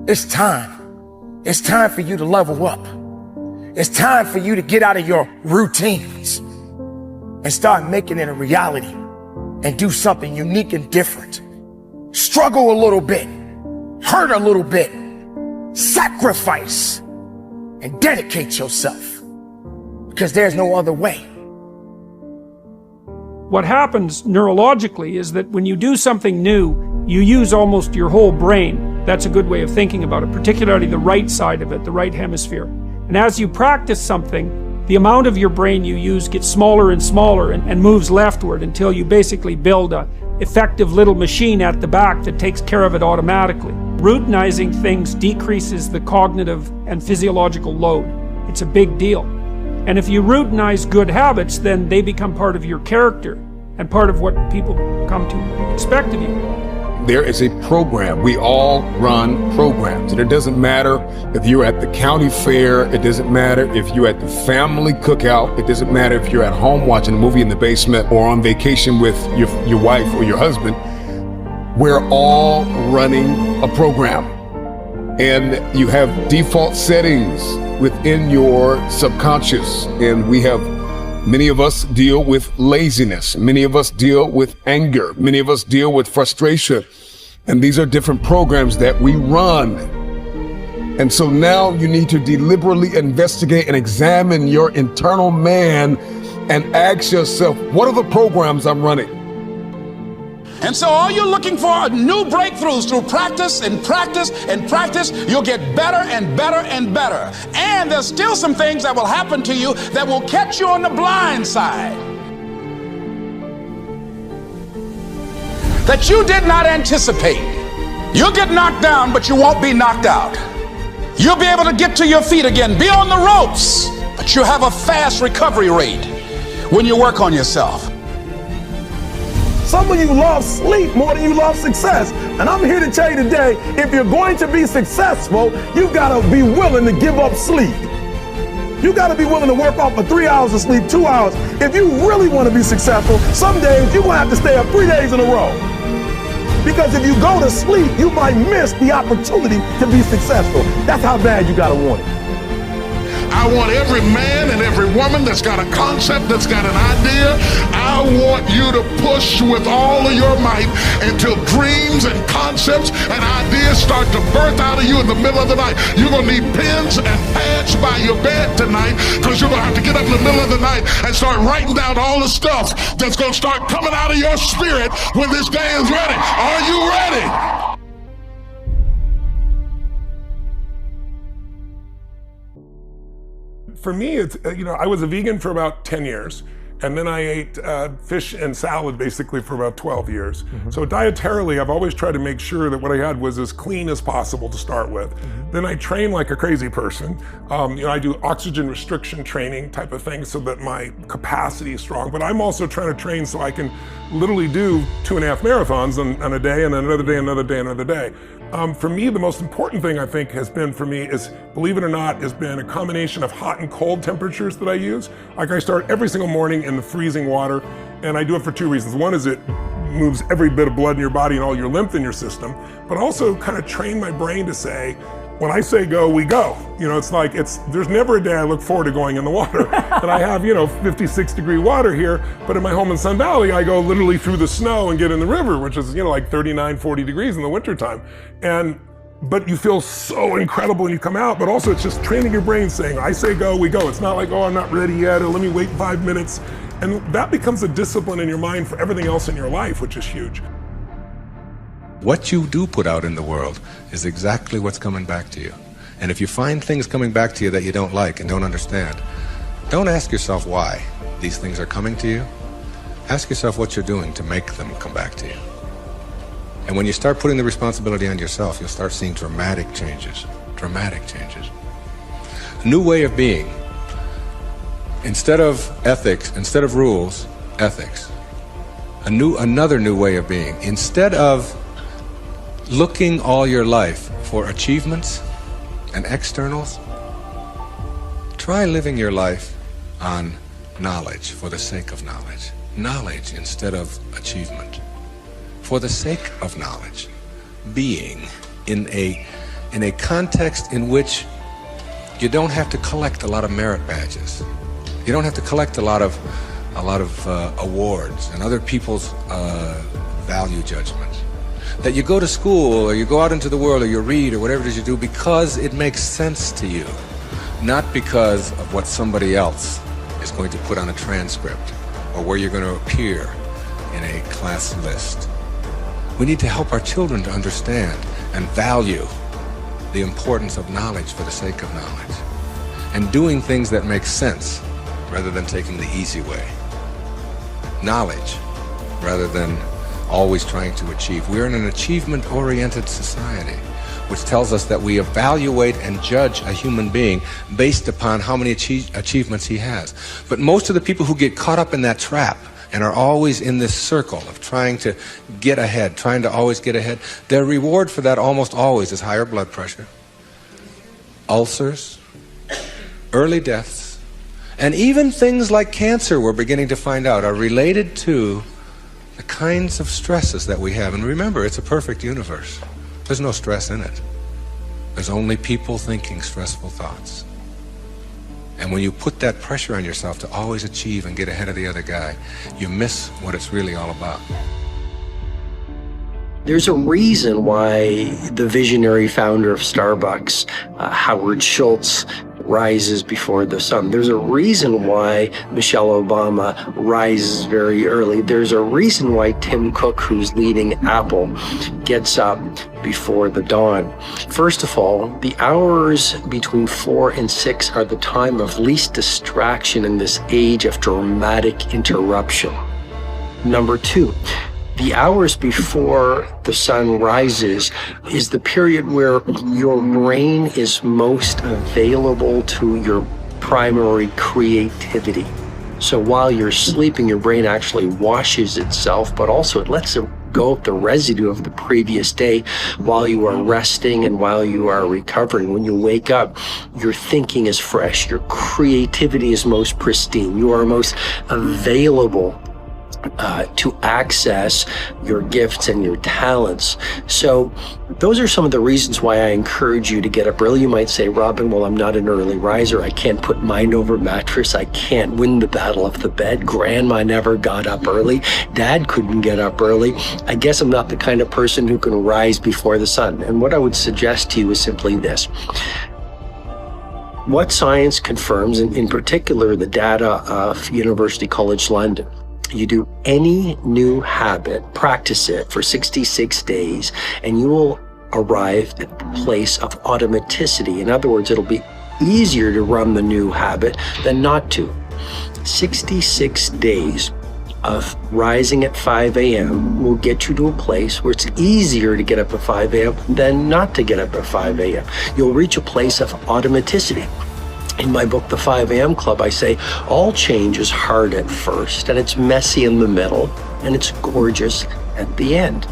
It's time. It's time for you to level up. It's time for you to get out of your routines and start making it a reality and do something unique and different. Struggle a little bit, hurt a little bit, sacrifice, and dedicate yourself, because there's no other way. What happens neurologically is that when you do something new, you use almost your whole brain. That's a good way of thinking about it, particularly the right side of it, the right hemisphere. And as you practice something, the amount of your brain you use gets smaller and smaller and moves leftward until you basically build a effective little machine at the back that takes care of it automatically. Routinizing things decreases the cognitive and physiological load. It's a big deal. And if you routinize good habits, then they become part of your character and part of what people come to expect of you. There is a program. We all run programs. And it doesn't matter if you're at the county fair. It doesn't matter if you're at the family cookout. It doesn't matter if you're at home watching a movie in the basement or on vacation with your wife or your husband. We're all running a program. And you have default settings within your subconscious. And many of us deal with laziness. Many of us deal with anger. Many of us deal with frustration. And these are different programs that we run. And so now you need to deliberately investigate and examine your internal man and ask yourself, what are the programs I'm running? And so all you're looking for are new breakthroughs through practice and practice and practice. You'll get better and better and better. And there's still some things that will happen to you that will catch you on the blind side that you did not anticipate. You'll get knocked down, but you won't be knocked out. You'll be able to get to your feet again, be on the ropes, but you have a fast recovery rate when you work on yourself. Some of you love sleep more than you love success. And I'm here to tell you today, if you're going to be successful, you've got to be willing to give up sleep. You got to be willing to work off for 3 hours of sleep, 2 hours. If you really want to be successful, some days you're going to have to stay up 3 days in a row. Because if you go to sleep, you might miss the opportunity to be successful. That's how bad you got to want it. I want every man and every woman that's got a concept, that's got an idea. I want you to push with all of your might until dreams and concepts and ideas start to birth out of you in the middle of the night. You're going to need pens and pads by your bed tonight, because you're going to have to get up in the middle of the night and start writing down all the stuff that's going to start coming out of your spirit when this day is ready. Are you ready? For me, it's, I was a vegan for about 10 years, and then I ate fish and salad basically for about 12 years. Mm-hmm. So dietarily, I've always tried to make sure that what I had was as clean as possible to start with. Mm-hmm. Then I train like a crazy person. I do oxygen restriction training type of thing so that my capacity is strong, but I'm also trying to train so I can literally do 2.5 marathons on a day, and then another day, another day, another day. For me, the most important thing I think has been for me is, believe it or not, has been a combination of hot and cold temperatures that I use. Like I start every single morning in the freezing water, and I do it for 2 reasons. One is it moves every bit of blood in your body and all your lymph in your system, but also kind of train my brain to say, when I say go, we go. It's like, there's never a day I look forward to going in the water. And I have, 56 degree water here, but in my home in Sun Valley, I go literally through the snow and get in the river, which is, like 39, 40 degrees in the wintertime. But you feel so incredible when you come out, but also it's just training your brain saying, I say go, we go. It's not like, oh, I'm not ready yet, or let me wait 5 minutes. And that becomes a discipline in your mind for everything else in your life, which is huge. What you do put out in the world is exactly what's coming back to you. And if you find things coming back to you that you don't like and don't understand, don't ask yourself why these things are coming to you. Ask yourself what you're doing to make them come back to you. And when you start putting the responsibility on yourself, you'll start seeing dramatic changes. Dramatic changes. A new way of being. Instead of ethics, instead of rules, ethics. Another new way of being. Instead of looking all your life for achievements and externals, try living your life on knowledge for the sake of knowledge. Knowledge instead of achievement. For the sake of knowledge. Being in in a context in which you don't have to collect a lot of merit badges. You don't have to collect a lot of awards and other people's value judgments. That you go to school or you go out into the world or you read or whatever it is you do because it makes sense to you, not because of what somebody else is going to put on a transcript or where you're going to appear in a class list. We need to help our children to understand and value the importance of knowledge for the sake of knowledge and doing things that make sense rather than taking the easy way. Knowledge rather than always trying to achieve. We're in an achievement-oriented society, which tells us that we evaluate and judge a human being based upon how many achievements he has. But most of the people who get caught up in that trap and are always in this circle of trying to get ahead, trying to always get ahead, their reward for that almost always is higher blood pressure, ulcers, early deaths, and even things like cancer, we're beginning to find out, are related to the kinds of stresses that we have. And remember, it's a perfect universe. There's no stress in it. There's only people thinking stressful thoughts. And when you put that pressure on yourself to always achieve and get ahead of the other guy, you miss what it's really all about. There's a reason why the visionary founder of Starbucks, Howard Schultz, rises before the sun. There's a reason why Michelle Obama rises very early. There's a reason why Tim Cook, who's leading Apple, gets up before the dawn. First of all, the hours between 4 and 6 are the time of least distraction in this age of dramatic interruption. Number 2, the hours before the sun rises is the period where your brain is most available to your primary creativity. So while you're sleeping, your brain actually washes itself, but also it lets it go of the residue of the previous day while you are resting and while you are recovering. When you wake up, your thinking is fresh, your creativity is most pristine, you are most available to access your gifts and your talents. So those are some of the reasons why I encourage you to get up early. You might say, Robin, well, I'm not an early riser. I can't put mind over mattress. I can't win the battle of the bed. Grandma never got up early. Dad couldn't get up early. I guess I'm not the kind of person who can rise before the sun. And what I would suggest to you is simply this. What science confirms, and in particular the data of University College London, you do any new habit, practice it for 66 days, and you will arrive at the place of automaticity. In other words, it'll be easier to run the new habit than not to. 66 days of rising at 5 a.m. will get you to a place where it's easier to get up at 5 a.m. than not to get up at 5 a.m. You'll reach a place of automaticity. In my book, The 5 a.m. Club, I say all change is hard at first, and it's messy in the middle, and it's gorgeous at the end.